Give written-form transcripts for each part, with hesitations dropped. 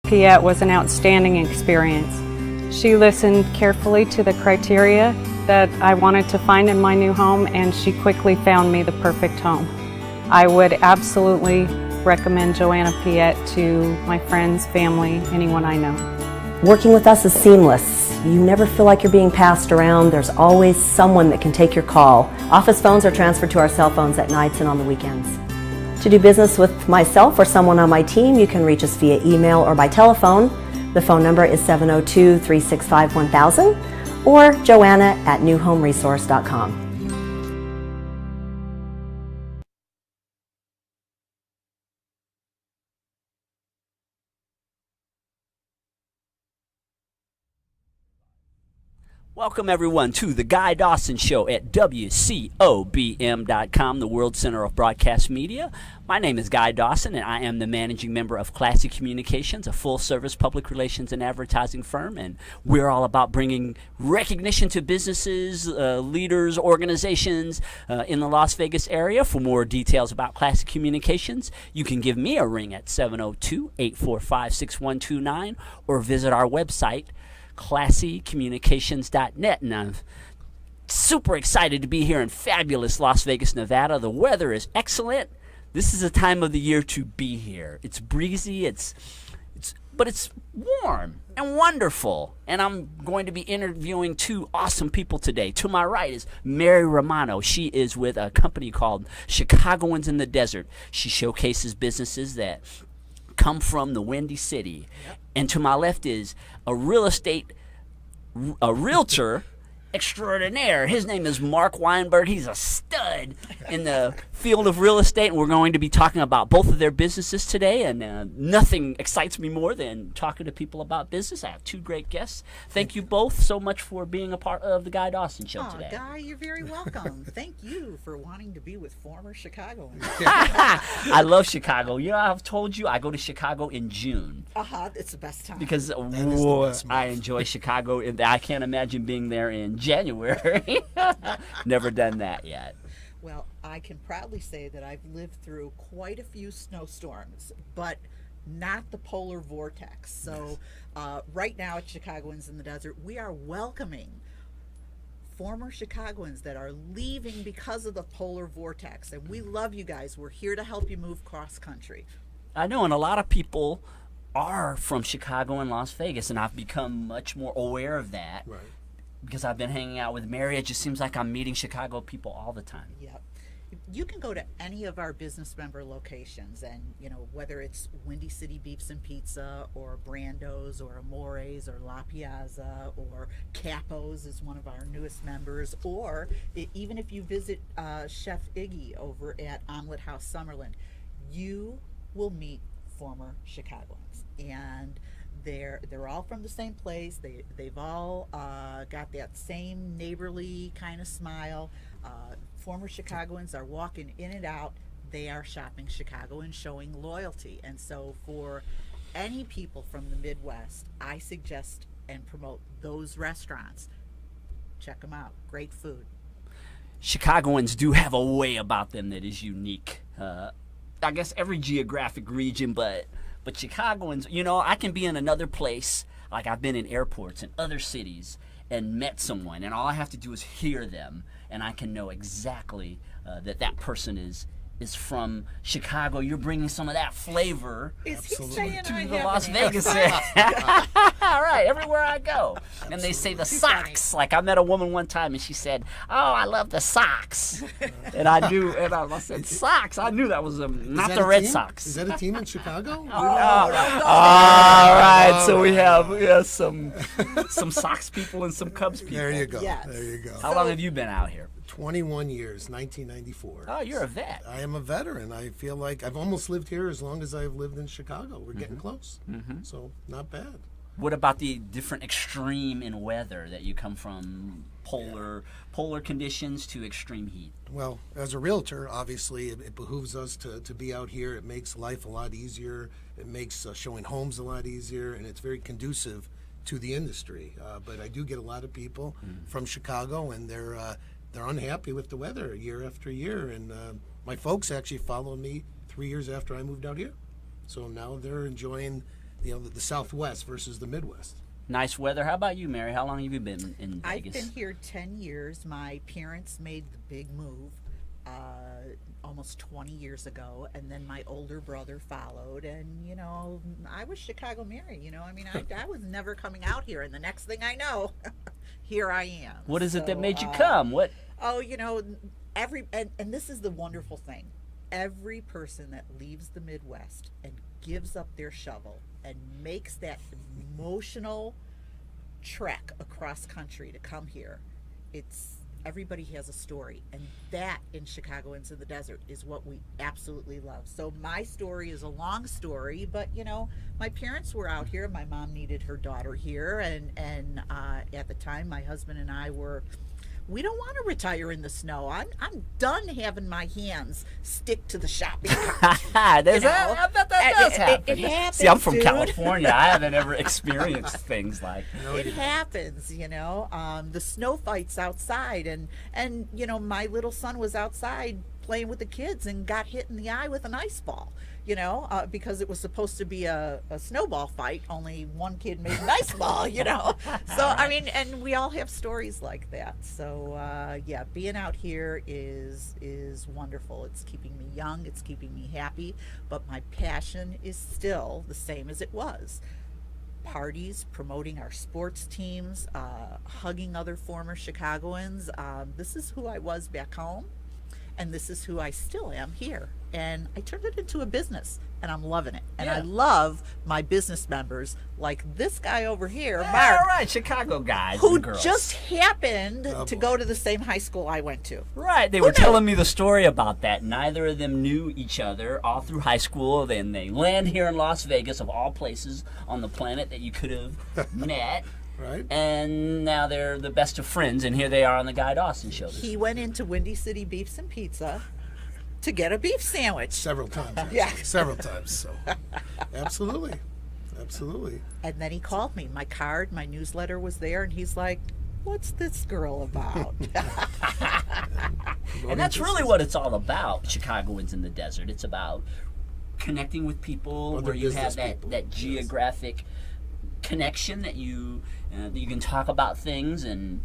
Piet was an outstanding experience. She listened carefully to the criteria that I wanted to find in my new home, and she quickly found me the perfect home. I would absolutely recommend Joanna Piet to my friends, family, anyone I know. Working with us is seamless. You never feel like you're being passed around. There's always someone that can take your call. Office phones are transferred to our cell phones at nights and on the weekends. To do business with myself or someone on my team, you can reach us via email or by telephone. The phone number is 702-365-1000 or joanna@newhomeresource.com. Welcome everyone to the Guy Dawson Show at WCOBM.com, the World Center of Broadcast Media. My name is Guy Dawson, and I am the managing member of Classy Communications, a full-service public relations and advertising firm, and we're all about bringing recognition to businesses, leaders, organizations in the Las Vegas area. For more details about Classy Communications, you can give me a ring at 702-845-6129 or visit our website, classycommunications.net. And I'm super excited to be here in fabulous Las Vegas, Nevada. The weather is excellent. This is a time of the year to be here. It's breezy, but it's warm and wonderful. And I'm going to be interviewing two awesome people today. To my right is Mary Romano. She is with a company called Chicagoans in the Desert. She showcases businesses that come from the Windy City. Yep. And to my left is a realtor extraordinaire. His name is Mark Weinberg. He's a stud in the field of real estate, and we're going to be talking about both of their businesses today, and nothing excites me more than talking to people about business. I have two great guests. Thank you both so much for being a part of the Guy Dawson Show today. Guy, you're very welcome. Thank you for wanting to be with former Chicagoans. I love Chicago. You know, I've told you I go to Chicago in June. It's the best time. Because I enjoy Chicago. I can't imagine being there in January. Never done that yet. Well, I can proudly say that I've lived through quite a few snowstorms, but not the polar vortex. So right now at Chicagoans in the Desert, we are welcoming former Chicagoans that are leaving because of the polar vortex. And we love you guys. We're here to help you move cross country. I know, and a lot of people are from Chicago and Las Vegas, and I've become much more aware of that. Right. Because I've been hanging out with Mary. It just seems like I'm meeting Chicago people all the time. Yep. You can go to any of our business member locations, and whether it's Windy City Beefs and Pizza or Brando's or Amore's or La Piazza or Capo's is one of our newest members, or even if you visit Chef Iggy over at Omelet House Summerlin, you will meet former Chicagoans. And they're all from the same place. They've all got that same neighborly kind of smile. Former Chicagoans are walking in and out. They are shopping Chicago and showing loyalty. And so for any people from the Midwest, I suggest and promote those restaurants. Check them out. Great food. Chicagoans do have a way about them that is unique. I guess every geographic region, but Chicagoans, I can be in another place, like I've been in airports and other cities and met someone, and all I have to do is hear them, and I can know exactly that person is from Chicago. You're bringing some of that flavor to the Las Vegas area. All right, everywhere I go. Absolutely. And they say the socks. Like I met a woman one time, and she said, "Oh, I love the socks." And I said, "Socks." I knew that was not the Red Sox. Is that a team in Chicago? All right. So we have some Sox people and some Cubs people. There you go. Yes. There you go. How long have you been out here? 21 years, 1994. Oh, you're a vet. I am a veteran. I feel like I've almost lived here as long as I've lived in Chicago. We're getting close. So not bad. What about the different extreme in weather that you come from, polar conditions to extreme heat? Well, as a realtor, obviously it behooves us to be out here. It makes life a lot easier. It makes showing homes a lot easier, and it's very conducive to the industry. But I do get a lot of people from Chicago, and they're unhappy with the weather year after year. And my folks actually followed me 3 years after I moved out here. So now they're enjoying the Southwest versus the Midwest. Nice weather. How about you, Mary? How long have you been in Vegas? I've been here 10 years. My parents made the big move almost 20 years ago, and then my older brother followed, and I was Chicago Mary. I was never coming out here, and the next thing I know, here I am. What is it that made you come? What? Oh, and this is the wonderful thing. Every person that leaves the Midwest and gives up their shovel and makes that emotional trek across country to come here, everybody has a story, and that in Chicagoans in the Desert is what we absolutely love. So my story is a long story, but my parents were out here. My mom needed her daughter here, and at the time my husband and I we don't want to retire in the snow. I'm done having my hands stick to the shopping cart. I bet that does happen. It happens. See, I'm from dude. California. I haven't ever experienced things like. It happens, the snow fights outside, and my little son was outside playing with the kids and got hit in the eye with an ice ball, because it was supposed to be a snowball fight, only one kid made an ice ball, So, I mean, and we all have stories like that. So, yeah, being out here is wonderful. It's keeping me young. It's keeping me happy. But my passion is still the same as it was. Parties, promoting our sports teams, hugging other former Chicagoans. This is who I was back home. And this is who I still am here. And I turned it into a business, and I'm loving it. And I love my business members, like this guy over here, Mark. All right, Chicago guys who and girls. just happened to go to the same high school I went to. Right, they were telling me the story about that. Neither of them knew each other all through high school. Then they land here in Las Vegas, of all places on the planet that you could have met. Right. And now they're the best of friends, and here they are on the Guy Dawson Show. He went into Windy City Beefs and Pizza to get a beef sandwich. Several times. Actually. Yeah. Several times. So, absolutely. Absolutely. And then he called me. My card, my newsletter was there, and he's like, what's this girl about? And that's really what it's all about, Chicagoans in the Desert. It's about connecting with people where you have that geographic connection that you can talk about things and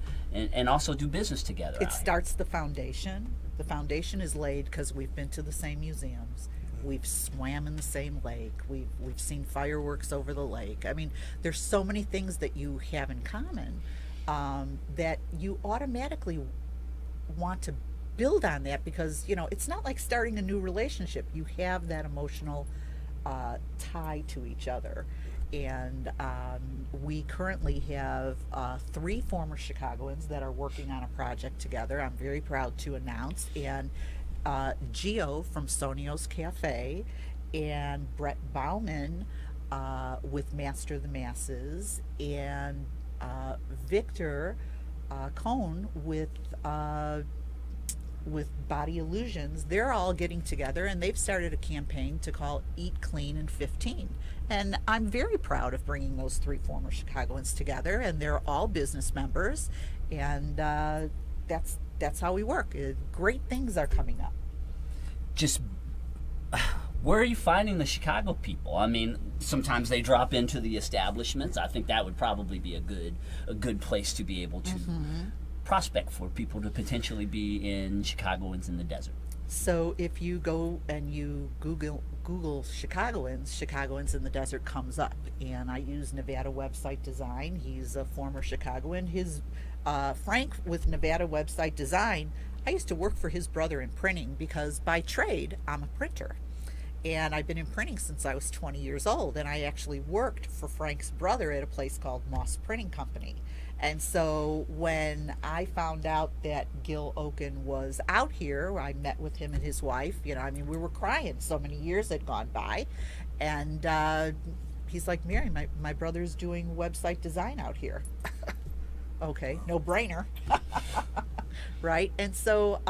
also do business together. It starts the foundation. The foundation is laid because we've been to the same museums. We've swam in the same lake. We've seen fireworks over the lake. I mean, there's so many things that you have in common that you automatically want to build on that, because it's not like starting a new relationship. You have that emotional tie to each other. And we currently have 3 former Chicagoans that are working on a project together. I'm very proud to announce. And Gio from Sonio's Cafe, and Brett Bauman with Master the Masses, and Victor Cohn with Body Illusions. They're all getting together, and they've started a campaign to call Eat Clean in 15. And I'm very proud of bringing those 3 former Chicagoans together, and they're all business members, and that's how we work. Great things are coming up. Just where are you finding the Chicago people? I mean, sometimes they drop into the establishments. I think that would probably be a good place to be able to prospect for people to potentially be in Chicagoans in the Desert. So if you go and you Google Chicagoans in the Desert comes up, and I use Nevada Website Design. He's a former Chicagoan. His Frank with Nevada Website Design, I used to work for his brother in printing, because by trade I'm a printer, and I've been in printing since I was 20 years old, and I actually worked for Frank's brother at a place called Moss Printing Company. And so when I found out that Gil Oken was out here, I met with him and his wife. We were crying. So many years had gone by. And he's like, Mary, my brother's doing website design out here. Okay, no brainer. Right? And so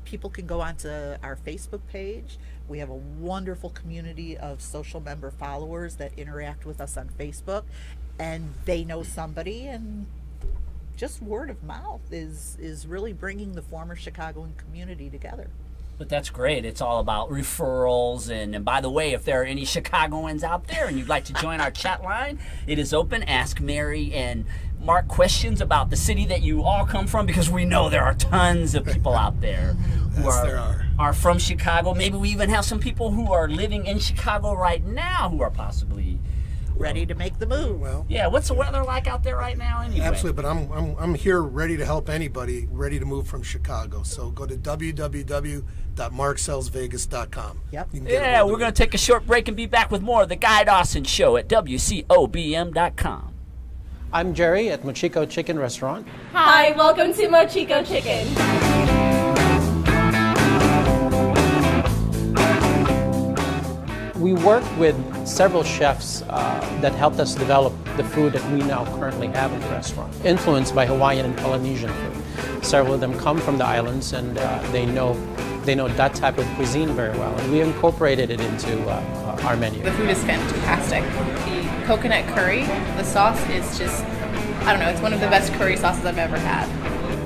people can go onto our Facebook page. We have a wonderful community of social member followers that interact with us on Facebook. And they know somebody, and just word of mouth is really bringing the former Chicagoan community together. But that's great. It's all about referrals. And by the way, if there are any Chicagoans out there and you'd like to join our chat line, it is open. Ask Mary and Mark questions about the city that you all come from, because we know there are tons of people out there who are from Chicago. Maybe we even have some people who are living in Chicago right now who are possibly ready to make the move. Well, yeah. What's the weather like out there right now anyway? Absolutely, but I'm here ready to help anybody ready to move from Chicago. So go to www.marksellsvegas.com. Yep. Yeah, we're going to take a short break and be back with more of the Guy Dawson Show at WCOBM.com. I'm Jerry at Mochico Chicken Restaurant. Hi, welcome to Mochico Chicken. We worked with several chefs that helped us develop the food that we now currently have in the restaurant, influenced by Hawaiian and Polynesian food. Several of them come from the islands, and they know that type of cuisine very well, and we incorporated it into our menu. The food is fantastic. The coconut curry, the sauce is just, I don't know, it's one of the best curry sauces I've ever had.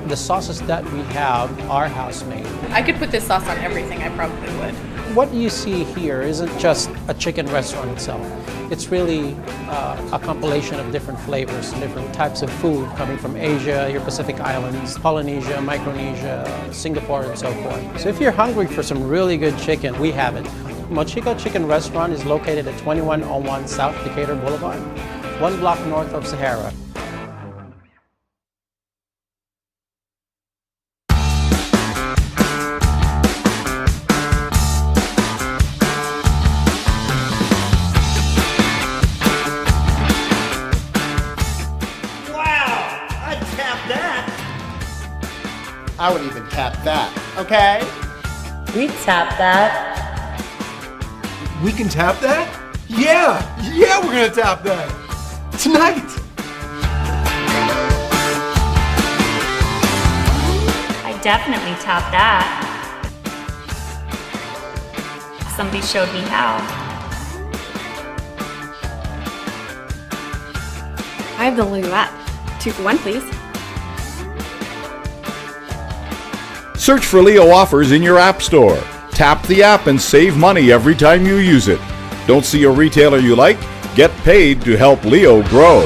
The sauces that we have are house-made. I could put this sauce on everything, I probably would. What you see here isn't just a chicken restaurant itself. It's really a compilation of different flavors, different types of food coming from Asia, your Pacific Islands, Polynesia, Micronesia, Singapore, and so forth. So if you're hungry for some really good chicken, we have it. Mochico Chicken Restaurant is located at 2101 South Decatur Boulevard, 1 block north of Sahara. I would even tap that, okay? We tap that. We can tap that? Yeah, we're gonna tap that. Tonight. I definitely tap that. Somebody showed me how. I have the Lulu app. 2 for 1, please. Search for Leo offers in your app store. Tap the app and save money every time you use it. Don't see a retailer you like? Get paid to help Leo grow.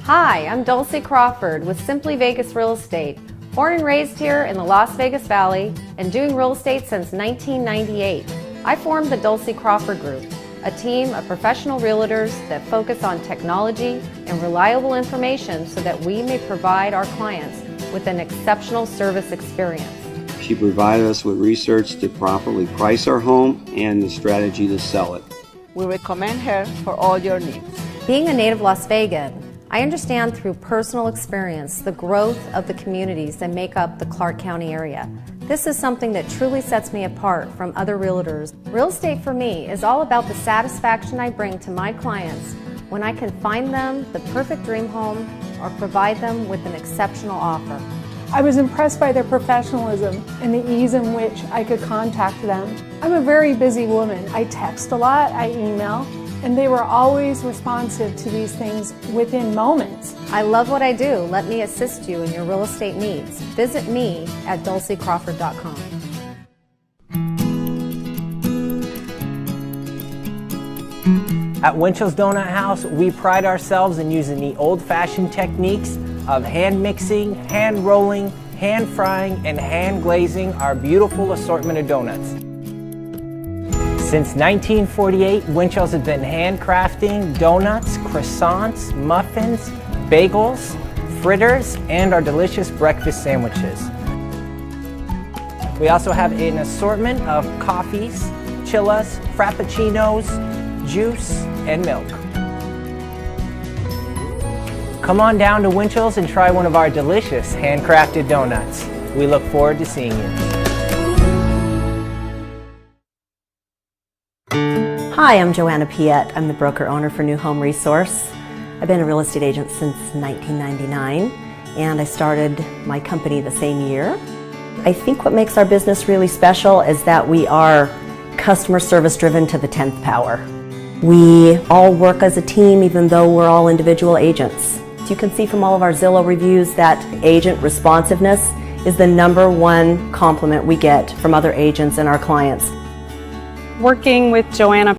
Hi, I'm Dulcie Crawford with Simply Vegas Real Estate. Born and raised here in the Las Vegas Valley and doing real estate since 1998. I formed the Dulcie Crawford Group, a team of professional realtors that focus on technology and reliable information so that we may provide our clients with an exceptional service experience. She provided us with research to properly price our home and the strategy to sell it. We recommend her for all your needs. Being a native Las Vegan, I understand through personal experience the growth of the communities that make up the Clark County area. This is something that truly sets me apart from other realtors. Real estate for me is all about the satisfaction I bring to my clients when I can find them the perfect dream home or provide them with an exceptional offer. I was impressed by their professionalism and the ease in which I could contact them. I'm a very busy woman. I text a lot, I email, and they were always responsive to these things within moments. I love what I do. Let me assist you in your real estate needs. Visit me at dulciecrawford.com. At Winchell's Donut House, we pride ourselves in using the old-fashioned techniques of hand mixing, hand rolling, hand frying, and hand glazing our beautiful assortment of donuts. Since 1948, Winchell's has been handcrafting donuts, croissants, muffins, bagels, fritters, and our delicious breakfast sandwiches. We also have an assortment of coffees, chillas, frappuccinos, juice, and milk. Come on down to Winchell's and try one of our delicious handcrafted donuts. We look forward to seeing you. Hi, I'm Joanna Piette. I'm the broker-owner for New Home Resource. I've been a real estate agent since 1999, and I started my company the same year. I think what makes our business really special is that we are customer service driven to the 10th power. We all work as a team even though we're all individual agents. You can see from all of our Zillow reviews that agent responsiveness is the #1 compliment we get from other agents and our clients. Working with Joanna